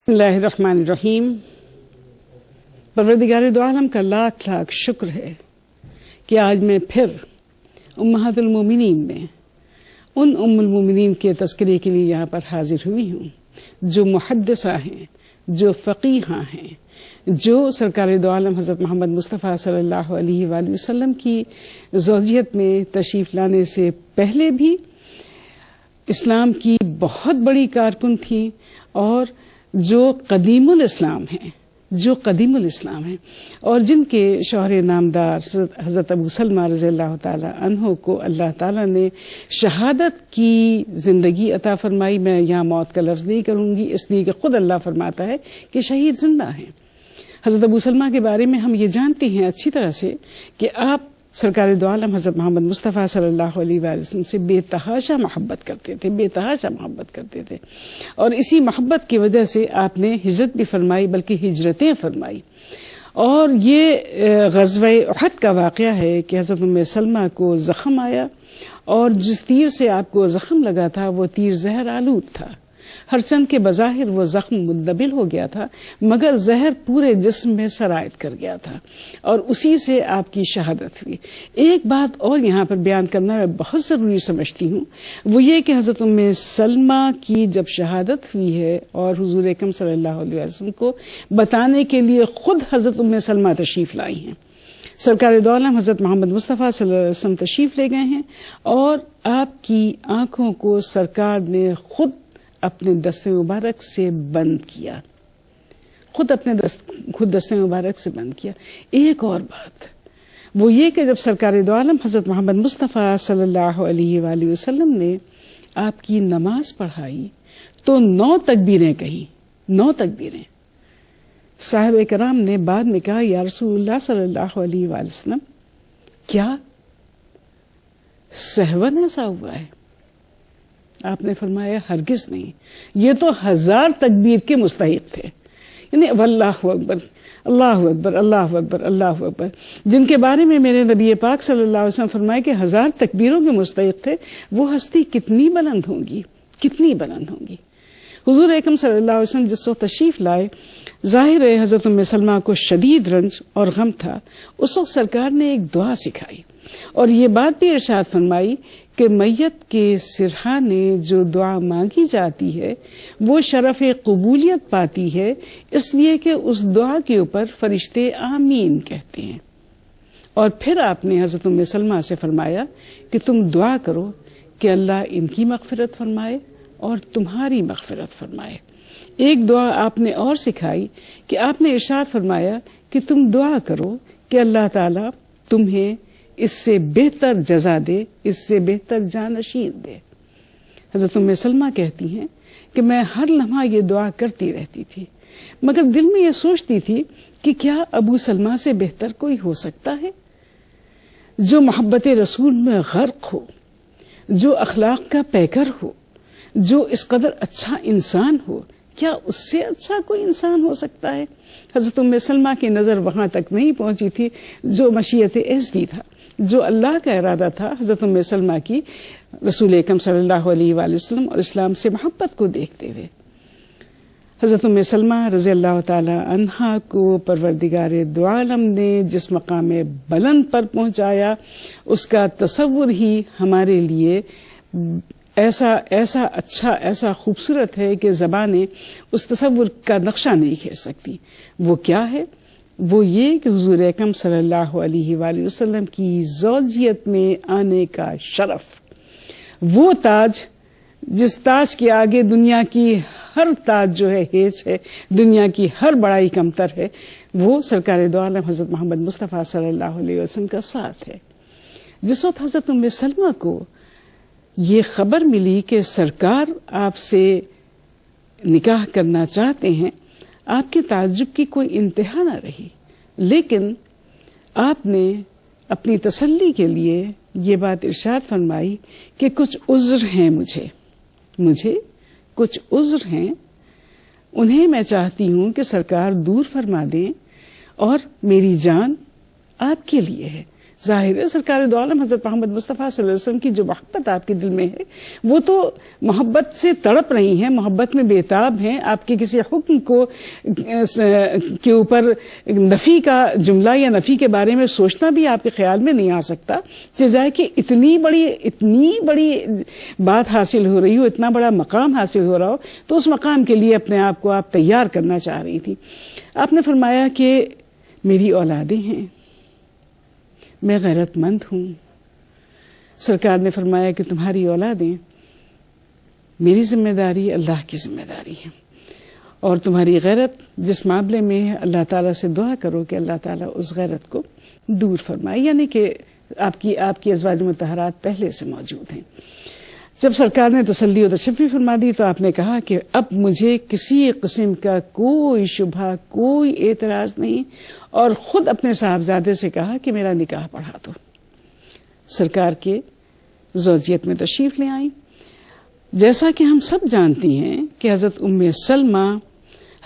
بسم اللہ الرحمن الرحیم۔ پروردگار دو عالم کا لاکھ لاکھ شکر ہے کہ آج میں پھر امہات المومنین میں ان ام المومنین کے تذکرے کے لیے یہاں پر حاضر ہوئی ہوں جو محدثہ ہیں، جو فقیہہ ہیں، جو سرکار دو عالم حضرت محمد مصطفیٰ صلی اللہ علیہ وآلہ وسلم کی زوجیت میں تشریف لانے سے پہلے بھی اسلام کی بہت بڑی کارکن تھی، اور جو قدیم الاسلام ہیں اور جن کے شوہر نامدار حضرت ابو سلمہ رضی اللہ تعالی عنہ کو اللہ تعالیٰ نے شہادت کی زندگی عطا فرمائی۔ میں یہاں موت کا لفظ نہیں کروں گی، اس لیے کہ خود اللہ فرماتا ہے کہ شہید زندہ ہیں۔ حضرت ابو سلمہ کے بارے میں ہم یہ جانتے ہیں اچھی طرح سے کہ آپ سرکار دو عالم حضرت محمد مصطفیٰ صلی اللہ علیہ وآلہ وسلم سے بے تحاشا محبت کرتے تھے، اور اسی محبت کی وجہ سے آپ نے ہجرت بھی فرمائی، بلکہ ہجرتیں فرمائی۔ اور یہ غزوہ احد کا واقعہ ہے کہ حضرت ام سلمہ کو زخم آیا، اور جس تیر سے آپ کو زخم لگا تھا وہ تیر زہر آلود تھا، ہر چند کے بظاہر وہ زخم مندمل ہو گیا تھا، مگر زہر پورے جسم میں سرایت کر گیا تھا، اور اسی سے آپ کی شہادت ہوئی۔ ایک بات اور یہاں پر بیان کرنا میں بہت ضروری سمجھتی ہوں، وہ یہ کہ حضرت ام سلمہ کی جب شہادت ہوئی ہے اور حضور اکرم صلی اللہ علیہ وسلم کو بتانے کے لیے خود حضرت ام سلمہ تشریف لائی ہیں، سرکار دو عالم حضرت محمد مصطفیٰ صلی اللہ علیہ وسلم تشریف لے گئے ہیں، اور آپ کی آنکھوں کو سرکار نے خود اپنے دست مبارک سے بند کیا، خود دست مبارک سے بند کیا۔ ایک اور بات وہ یہ کہ جب سرکار دو عالم حضرت محمد مصطفیٰ صلی اللہ علیہ وآلہ وسلم نے آپ کی نماز پڑھائی تو 9 تکبیریں کہیں، 9 تکبیریں۔ صاحب کرام نے بعد میں کہا یا رسول اللہ صلی اللہ علیہ وآلہ وسلم، کیا سہون ایسا ہوا ہے؟ آپ نے فرمایا ہرگز نہیں، یہ تو 1000 تکبیر کے مستحق تھے، یعنی اللہ اکبر اللہ اکبر اللہ اکبر اللہ اکبر، جن کے بارے میں میرے نبی پاک صلی اللہ علیہ وسلم فرمائے کہ 1000 تکبیروں کے مستحق تھے، وہ ہستی کتنی بلند ہوں گی، کتنی بلند ہوں گی۔ حضور اکرم صلی اللہ علیہ وسلم جس وقت تشریف لائے، ظاہر ہے حضرت ام سلمہ کو شدید رنج اور غم تھا، اس وقت سرکار نے ایک دعا سکھائی، اور یہ بات بھی ارشاد فرمائی کہ میت کے سرہانے جو دعا مانگی جاتی ہے وہ شرف قبولیت پاتی ہے، اس لیے کہ اس دعا کے اوپر فرشتے آمین کہتے ہیں۔ اور پھر آپ نے حضرت ام سلمہ سے فرمایا کہ تم دعا کرو کہ اللہ ان کی مغفرت فرمائے اور تمہاری مغفرت فرمائے۔ ایک دعا آپ نے اور سکھائی کہ آپ نے ارشاد فرمایا کہ تم دعا کرو کہ اللہ تعالیٰ تمہیں اس سے بہتر جزا دے، اس سے بہتر جانشین دے۔ حضرت ام سلمہ کہتی ہیں کہ میں ہر لمحہ یہ دعا کرتی رہتی تھی، مگر دل میں یہ سوچتی تھی کہ کیا ابو سلمہ سے بہتر کوئی ہو سکتا ہے، جو محبت رسول میں غرق ہو، جو اخلاق کا پیکر ہو، جو اس قدر اچھا انسان ہو، کیا اس سے اچھا کوئی انسان ہو سکتا ہے؟ حضرت ام سلمہ کی نظر وہاں تک نہیں پہنچی تھی جو مشیت اعزدی تھا، جو اللہ کا ارادہ تھا حضرت ام سلمہ کی رسول اکرم صلی اللہ علیہ وآلہ وسلم اور اسلام سے محبت کو دیکھتے ہوئے۔ حضرت ام سلمہ رضی اللہ تعالی عنہا کو پروردگار دو عالم نے جس مقام بلند پر پہنچایا، اس کا تصور ہی ہمارے لیے ایسا اچھا، ایسا خوبصورت ہے کہ زبانیں اس تصور کا نقشہ نہیں کھینچ سکتی۔ وہ کیا ہے؟ وہ یہ کہ حضور اکرم صلی اللہ علیہ وآلہ وسلم کی زوجیت میں آنے کا شرف، وہ تاج جس تاج کے آگے دنیا کی ہر تاج جو ہے ہیچ ہے، دنیا کی ہر بڑائی کمتر ہے، وہ سرکار دو عالم حضرت محمد مصطفیٰ صلی اللہ علیہ وسلم کا ساتھ ہے۔ جس وقت حضرت ام سلمہ کو یہ خبر ملی کہ سرکار آپ سے نکاح کرنا چاہتے ہیں، آپ کے تعجب کی کوئی انتہا نہ رہی، لیکن آپ نے اپنی تسلی کے لیے یہ بات ارشاد فرمائی کہ کچھ عذر ہیں، مجھے کچھ عذر ہیں، انہیں میں چاہتی ہوں کہ سرکار دور فرما دیں، اور میری جان آپ کے لیے ہے، ظاہر ہے سرکار دو عالم حضرت محمد مصطفیٰ صلی اللہ علیہ وسلم کی جو محبت آپ کے دل میں ہے وہ تو محبت سے تڑپ رہی ہیں، محبت میں بےتاب ہیں، آپ کے کسی حکم کے اوپر نفی کا جملہ یا نفی کے بارے میں سوچنا بھی آپ کے خیال میں نہیں آ سکتا، جائے کہ اتنی بڑی بات حاصل ہو رہی ہو، اتنا بڑا مقام حاصل ہو رہا ہو، تو اس مقام کے لیے اپنے آپ کو آپ تیار کرنا چاہ رہی تھی۔ آپ نے فرمایا کہ میری اولادیں ہیں، میں غیرت مند ہوں۔ سرکار نے فرمایا کہ تمہاری اولادیں میری ذمہ داری، اللہ کی ذمہ داری ہے، اور تمہاری غیرت جس معاملے میں ہے اللہ تعالیٰ سے دعا کرو کہ اللہ تعالیٰ اس غیرت کو دور فرمائے، یعنی کہ آپ کی ازواج مطہرات پہلے سے موجود ہیں۔ جب سرکار نے تسلی و تشفی فرما دی تو آپ نے کہا کہ اب مجھے کسی قسم کا کوئی شبہ، کوئی اعتراض نہیں، اور خود اپنے صاحبزادے سے کہا کہ میرا نکاح پڑھا دو۔ سرکار کے زوجیت میں تشریف لے آئیں۔ جیسا کہ ہم سب جانتی ہیں کہ حضرت ام سلمہ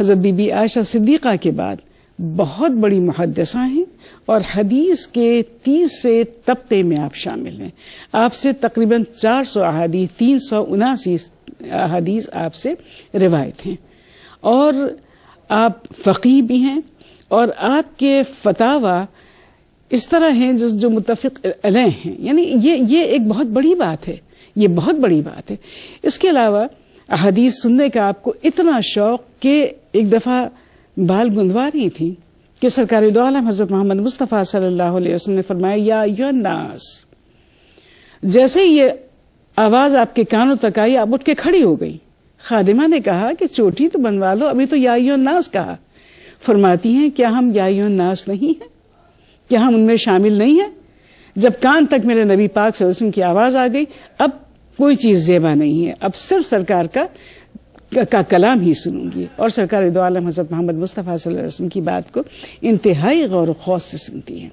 حضرت بی بی عائشہ صدیقہ کے بعد بہت بڑی محدثہ ہیں، اور حدیث کے تیسرے طبقے میں آپ شامل ہیں۔ آپ سے تقریباً 400 احادیث، 379 احادیث آپ سے روایت ہیں، اور آپ فقیہ بھی ہیں، اور آپ کے فتاوی اس طرح ہیں جو متفق علیہ ہیں، یعنی یہ ایک بہت بڑی بات ہے، یہ بہت بڑی بات ہے۔ اس کے علاوہ احادیث سننے کا آپ کو اتنا شوق کہ ایک دفعہ بال گندوا رہی تھی کہ سرکار دو عالم حضرت محمد مصطفیٰ صلی اللہ علیہ وسلم نے فرمایا یا ایھا الناس، جیسے ہی یہ آواز آپ کے کانوں تک آئی آپ اٹھ کے کھڑی ہو گئی۔ خادمہ نے کہا کہ چوٹی تو بنوا لو، ابھی تو یا ایھا الناس کہا۔ فرماتی ہیں کیا ہم یا ایھا الناس نہیں ہیں؟ کیا ہم ان میں شامل نہیں ہیں؟ جب کان تک میرے نبی پاک صلی اللہ علیہ وسلم کی آواز آ گئی، اب کوئی چیز زیبا نہیں ہے، اب صرف سرکار کا کلام ہی سنوں گی، اور سرکار دو عالم حضرت محمد مصطفیٰ صلی اللہ علیہ وسلم کی بات کو انتہائی غور و خوض سے سنتی ہیں۔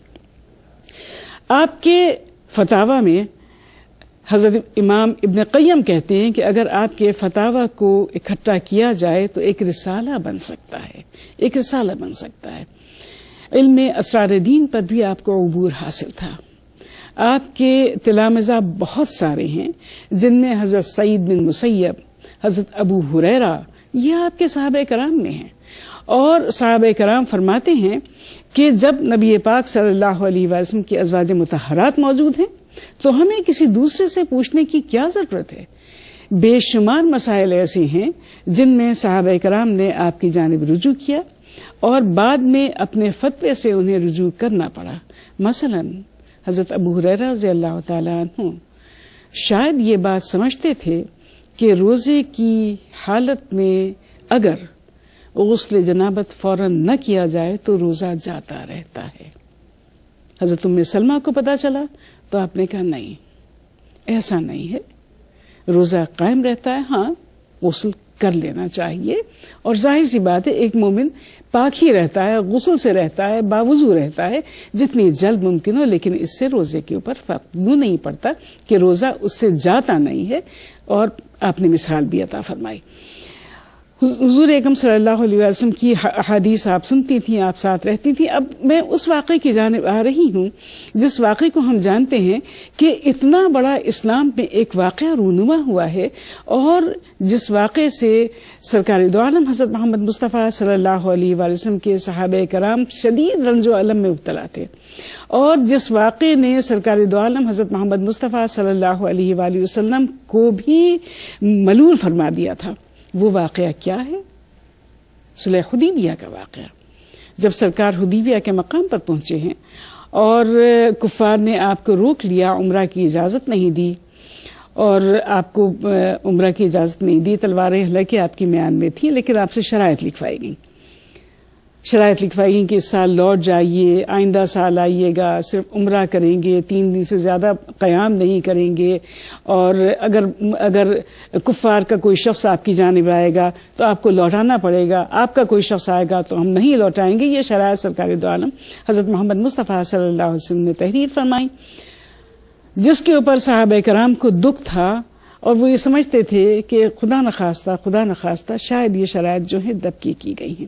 آپ کے فتاوی میں حضرت امام ابن قیم کہتے ہیں کہ اگر آپ کے فتاوی کو اکٹھا کیا جائے تو ایک رسالہ بن سکتا ہے، ایک رسالہ بن سکتا ہے۔ علم اسرار دین پر بھی آپ کو عبور حاصل تھا۔ آپ کے تلامذہ بہت سارے ہیں، جن میں حضرت سعید بن مسیب، حضرت ابو ہریرہ، یہ آپ کے صحابہ کرام میں ہیں، اور صحابہ کرام فرماتے ہیں کہ جب نبی پاک صلی اللہ علیہ وسلم کی ازواج مطہرات موجود ہیں تو ہمیں کسی دوسرے سے پوچھنے کی کیا ضرورت ہے۔ بے شمار مسائل ایسے ہیں جن میں صحابہ کرام نے آپ کی جانب رجوع کیا، اور بعد میں اپنے فتوے سے انہیں رجوع کرنا پڑا۔ مثلا حضرت ابو ہریرہ رضی اللہ تعالی عنہ شاید یہ بات سمجھتے تھے کہ روزے کی حالت میں اگر غسل جنابت فوراً نہ کیا جائے تو روزہ جاتا رہتا ہے۔ حضرت ام سلمہ کو پتہ چلا تو آپ نے کہا نہیں، ایسا نہیں ہے، روزہ قائم رہتا ہے، ہاں غسل کر لینا چاہیے، اور ظاہر سی بات ہے ایک مومن پاک ہی رہتا ہے، غسل سے رہتا ہے، باوضو رہتا ہے جتنی جلد ممکن ہو، لیکن اس سے روزے کے اوپر فرق یوں نہیں پڑتا کہ روزہ اس سے جاتا نہیں ہے، اور آپ نے مثال بھی عطا فرمائی۔ حضور اکرم صلی اللہ علیہ وسلم کی احادیث آپ سنتی تھیں، آپ ساتھ رہتی تھیں۔ اب میں اس واقعے کی جانب آ رہی ہوں جس واقعے کو ہم جانتے ہیں کہ اتنا بڑا اسلام میں ایک واقعہ رونما ہوا ہے، اور جس واقعے سے سرکار دو عالم حضرت محمد مصطفیٰ صلی اللہ علیہ وسلم کے صحابہ کرام شدید رنج و الم میں مبتلا تھے، اور جس واقعے نے سرکار دو عالم حضرت محمد مصطفیٰ صلی اللہ علیہ وآلہ وسلم کو بھی ملول فرما دیا تھا۔ وہ واقعہ کیا ہے؟ صلح حدیبیہ کا واقعہ۔ جب سرکار حدیبیہ کے مقام پر پہنچے ہیں اور کفار نے آپ کو روک لیا، عمرہ کی اجازت نہیں دی، اور آپ کو عمرہ کی اجازت نہیں دی، تلواریں حالانکہ آپ کی میان میں تھیں، لیکن آپ سے شرائط لکھوائی گئیں، کہ اس سال لوٹ جائیے، آئندہ سال آئیے گا، صرف عمرہ کریں گے، 3 دن سے زیادہ قیام نہیں کریں گے، اور اگر کفار کا کوئی شخص آپ کی جانب آئے گا تو آپ کو لوٹانا پڑے گا، آپ کا کوئی شخص آئے گا تو ہم نہیں لوٹائیں گے۔ یہ شرائط سرکار دو عالم حضرت محمد مصطفیٰ صلی اللہ علیہ وسلم نے تحریر فرمائی، جس کے اوپر صحابہ کرام کو دکھ تھا، اور وہ یہ سمجھتے تھے کہ خدا نخواستہ شاید یہ شرائط جو ہیں دبکی کی گئی ہیں،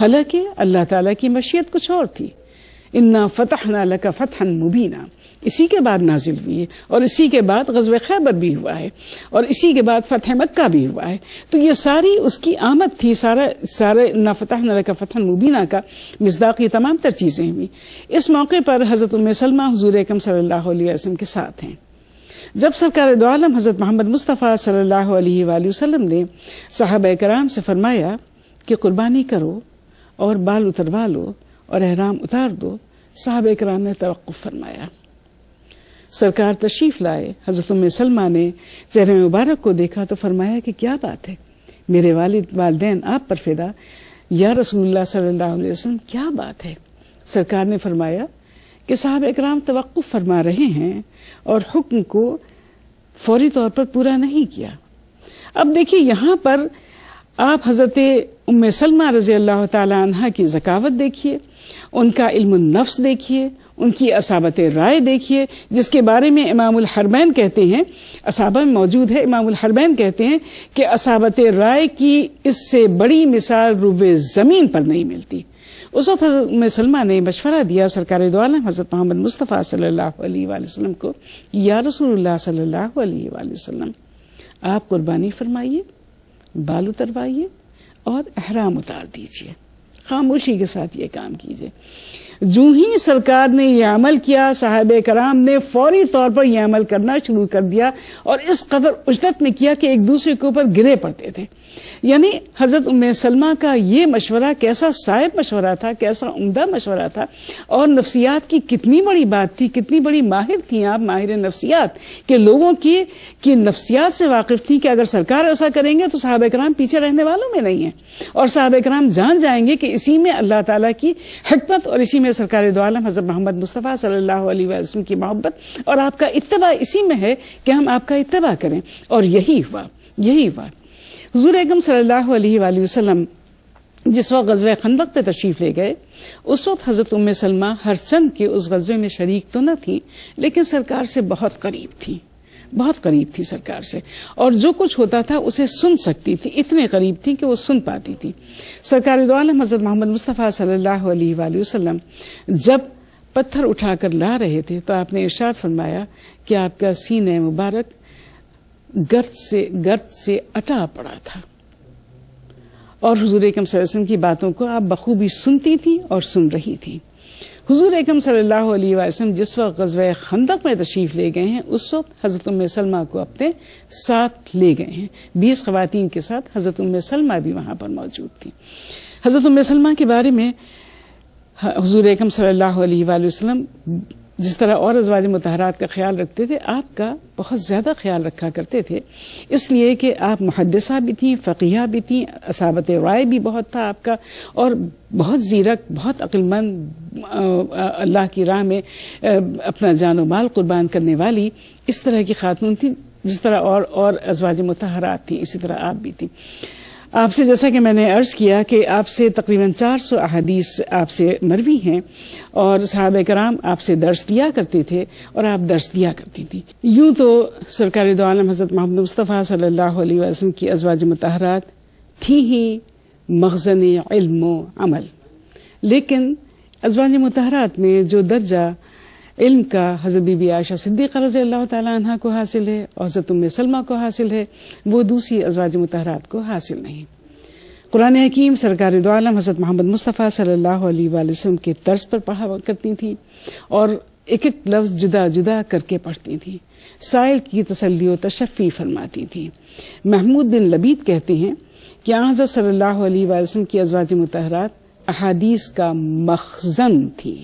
حالانکہ اللہ تعالیٰ کی مشیت کچھ اور تھی۔ انا فتحنا لک فتحا مبینا، اسی کے بعد نازل ہوئی ہے، اور اسی کے بعد غزوہ خیبر بھی ہوا ہے، اور اسی کے بعد فتح مکہ بھی ہوا ہے. تو یہ ساری اس کی آمد تھی، سارے انا فتحنا لک فتحا مبینا کا مصداق یہ تمام تر چیزیں ہوئی. اس موقع پر حضرت ام سلمہ حضور اکرم صلی اللہ علیہ وسلم کے ساتھ ہیں. جب سرکار دو عالم حضرت محمد مصطفیٰ صلی اللہ علیہ وآلہ وسلم نے صحابہ کرام سے فرمایا کہ قربانی کرو اور بال اتروا لو اور احرام اتار دو، صحابہ کرام نے توقف فرمایا. سرکار تشریف لائے، حضرت ام سلمہ نے چہرے مبارک کو دیکھا تو فرمایا کہ کیا بات ہے، میرے والدین آپ پر فدا، یا رسول اللہ صلی اللہ علیہ وسلم کیا بات ہے؟ سرکار نے فرمایا کہ صحابہ اکرام توقف فرما رہے ہیں اور حکم کو فوری طور پر پورا نہیں کیا. اب دیکھیے یہاں پر آپ حضرت ام سلمہ رضی اللہ تعالی عنہا کی ذکاوت دیکھیے، ان کا علم النفس دیکھیے، ان کی اصابت رائے دیکھیے، جس کے بارے میں امام الحرمین کہتے ہیں، اصابہ میں موجود ہے، امام الحرمین کہتے ہیں کہ اصابت رائے کی اس سے بڑی مثال روئے زمین پر نہیں ملتی. اس وقت حضرت ام سلمہ نے مشورہ دیا سرکار دو عالم حضرت محمد مصطفیٰ صلی اللہ علیہ وآلہ وسلم کو کہ یا رسول اللہ صلی اللہ علیہ وآلہ وسلم آپ قربانی فرمائیے، بال اتروائیے اور احرام اتار دیجیے، خاموشی کے ساتھ یہ کام کیجیے. جو ہی سرکار نے یہ عمل کیا، صحابہ کرام نے فوری طور پر یہ عمل کرنا شروع کر دیا، اور اس قدر اجدت میں کیا کہ ایک دوسرے کے اوپر گرے پڑتے تھے. یعنی حضرت ام سلمہ کا یہ مشورہ کیسا صائب مشورہ تھا، کیسا عمدہ مشورہ تھا، اور نفسیات کی کتنی بڑی بات تھی، کتنی بڑی ماہر تھیں آپ، ماہر نفسیات کہ لوگوں کی نفسیات سے واقف تھیں کہ اگر سرکار ایسا کریں گے تو صحابہ کرام پیچھے رہنے والوں میں نہیں ہیں، اور صحابہ کرام جان جائیں گے کہ اسی میں اللہ تعالیٰ کی حکمت اور اسی میں سرکار دو عالم حضرت محمد مصطفیٰ صلی اللہ علیہ وسلم کی محبت اور آپ کا اتباع اسی میں ہے کہ ہم آپ کا اتباع کریں. اور یہی ہوا. حضور اکرم صلی اللہ علیہ وآلہ وسلم جس وقت غزوہ خندق پہ تشریف لے گئے، اس وقت حضرت ام سلمہ ہر چند کے اس غزوے میں شریک تو نہ تھی، لیکن سرکار سے بہت قریب تھی سرکار سے، اور جو کچھ ہوتا تھا اسے سن سکتی تھی، اتنے قریب تھی کہ وہ سن پاتی تھی. سرکار دو عالم حضرت محمد مصطفیٰ صلی اللہ علیہ وآلہ وسلم جب پتھر اٹھا کر لا رہے تھے تو آپ نے ارشاد فرمایا کہ آپ کا سینہ مبارک گرد سے اٹا پڑا تھا، اور حضور اکرم صلی اللہ علیہ وسلم کی باتوں کو آپ بخوبی سنتی تھی اور سن رہی تھی. حضور اکرم صلی اللہ علیہ وسلم جس وقت غزوہ خندق میں تشریف لے گئے ہیں، اس وقت حضرت ام سلمہ کو اپنے ساتھ لے گئے ہیں. 20 خواتین کے ساتھ حضرت ام سلمہ بھی وہاں پر موجود تھی. حضرت ام سلمہ کے بارے میں حضور اکرم صلی اللہ علیہ وآلہ وسلم جس طرح اور ازواج مطہرات کا خیال رکھتے تھے، آپ کا بہت زیادہ خیال رکھا کرتے تھے، اس لیے کہ آپ محدثہ بھی تھیں، فقیہ بھی تھیں، اصابت رائے بھی بہت تھا آپ کا، اور بہت زیرک، بہت عقل مند، اللہ کی راہ میں اپنا جان و مال قربان کرنے والی اس طرح کی خاتون تھی. جس طرح اور ازواج مطہرات تھیں، اسی طرح آپ بھی تھیں. آپ سے جیسا کہ میں نے عرض کیا کہ آپ سے تقریباً 400 احادیث آپ سے مروی ہیں، اور صحابہ کرام آپ سے درس دیا کرتے تھے اور آپ درس دیا کرتی تھی. یوں تو سرکار دو عالم حضرت محمد مصطفیٰ صلی اللہ علیہ وسلم کی ازواج مطہرات تھی ہی مخزن علم و عمل، لیکن ازواج مطہرات میں جو درجہ علم کا حضرت بی بی عائشہ صدیقہ رضی اللہ تعالی عنہ کو حاصل ہے اور حضرت ام سلمہ کو حاصل ہے، وہ دوسری ازواج مطہرات کو حاصل نہیں. قرآن حکیم سرکار دو عالم حضرت محمد مصطفیٰ صلی اللہ علیہ وآلہ وسلم کے طرز پر پڑھا کرتی تھیں، اور ایک ایک لفظ جدا جدا کر کے پڑھتی تھیں، سائل کی تسلی و تشفی فرماتی تھیں. محمود بن لبید کہتے ہیں کہ حضرت صلی اللہ علیہ وآلہ وسلم کی ازواج مطہرات احادیث کا مخزن تھی.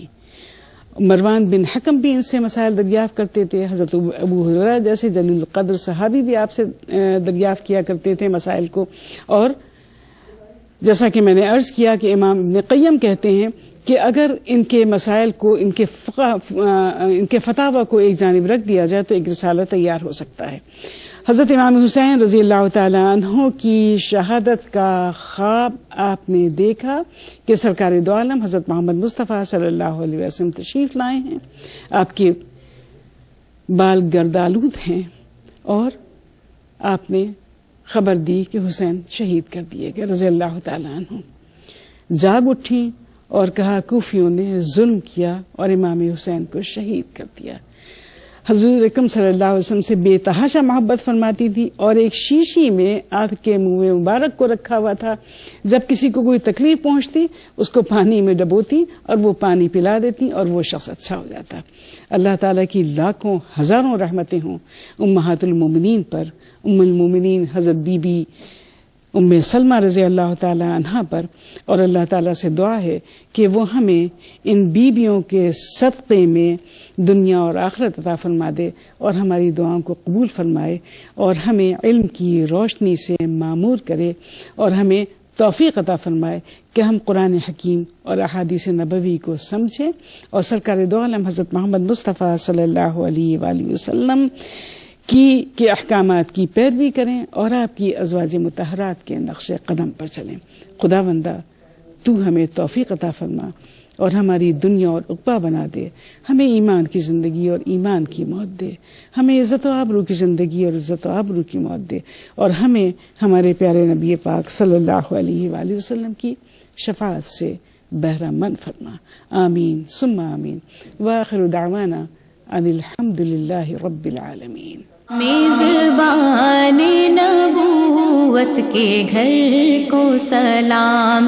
مروان بن حکم بھی ان سے مسائل دریافت کرتے تھے، حضرت ابو ہریرہ جیسے جلیل القدر صحابی بھی آپ سے دریافت کیا کرتے تھے مسائل کو. اور جیسا کہ میں نے عرض کیا کہ امام ابن قیم کہتے ہیں کہ اگر ان کے مسائل کو، ان کے فتاوی کو ایک جانب رکھ دیا جائے تو ایک رسالہ تیار ہو سکتا ہے. حضرت امام حسین رضی اللہ تعالی عنہ کی شہادت کا خواب آپ نے دیکھا کہ سرکار دو عالم حضرت محمد مصطفیٰ صلی اللہ علیہ وسلم تشریف لائے ہیں، آپ کے بال گردآلود ہیں، اور آپ نے خبر دی کہ حسین شہید کر دیے گئے رضی اللہ تعالی عنہ. جاگ اٹھیں اور کہا کوفیوں نے ظلم کیا اور امام حسین کو شہید کر دیا. حضور اکرم صلی اللہ علیہ وسلم سے بے تحاشا محبت فرماتی تھی اور ایک شیشی میں آپ کے منہ مبارک کو رکھا ہوا تھا. جب کسی کو کوئی تکلیف پہنچتی اس کو پانی میں ڈبوتی اور وہ پانی پلا دیتی اور وہ شخص اچھا ہو جاتا. اللہ تعالیٰ کی لاکھوں ہزاروں رحمتیں ہوں امہات المومنین پر، ام المومنین حضرت بی بی ام سلمہ رضی اللہ تعالی عنہا پر، اور اللہ تعالیٰ سے دعا ہے کہ وہ ہمیں ان بیویوں کے صدقے میں دنیا اور آخرت عطا فرما دے اور ہماری دعاؤں کو قبول فرمائے اور ہمیں علم کی روشنی سے معمور کرے اور ہمیں توفیق عطا فرمائے کہ ہم قرآن حکیم اور احادیث نبوی کو سمجھیں اور سرکار دو عالم حضرت محمد مصطفیٰ صلی اللہ علیہ وآلہ وسلم کے احکامات کی پیروی کریں اور آپ کی ازواج مطہرات کے نقش قدم پر چلیں. خداوندہ تو ہمیں توفیق عطا فرما اور ہماری دنیا اور عقبہ بنا دے. ہمیں ایمان کی زندگی اور ایمان کی موت دے. ہمیں عزت و آبرو کی زندگی اور عزت و آبرو کی موت دے. اور ہمیں ہمارے پیارے نبی پاک صلی اللہ علیہ وآلہ وسلم کی شفاعت سے بہرہ مند فرما. آمین ثم آمین. وآخر دعوانا ان الحمد للہ رب العالمین. میزبان نبوت کے گھر کو سلام.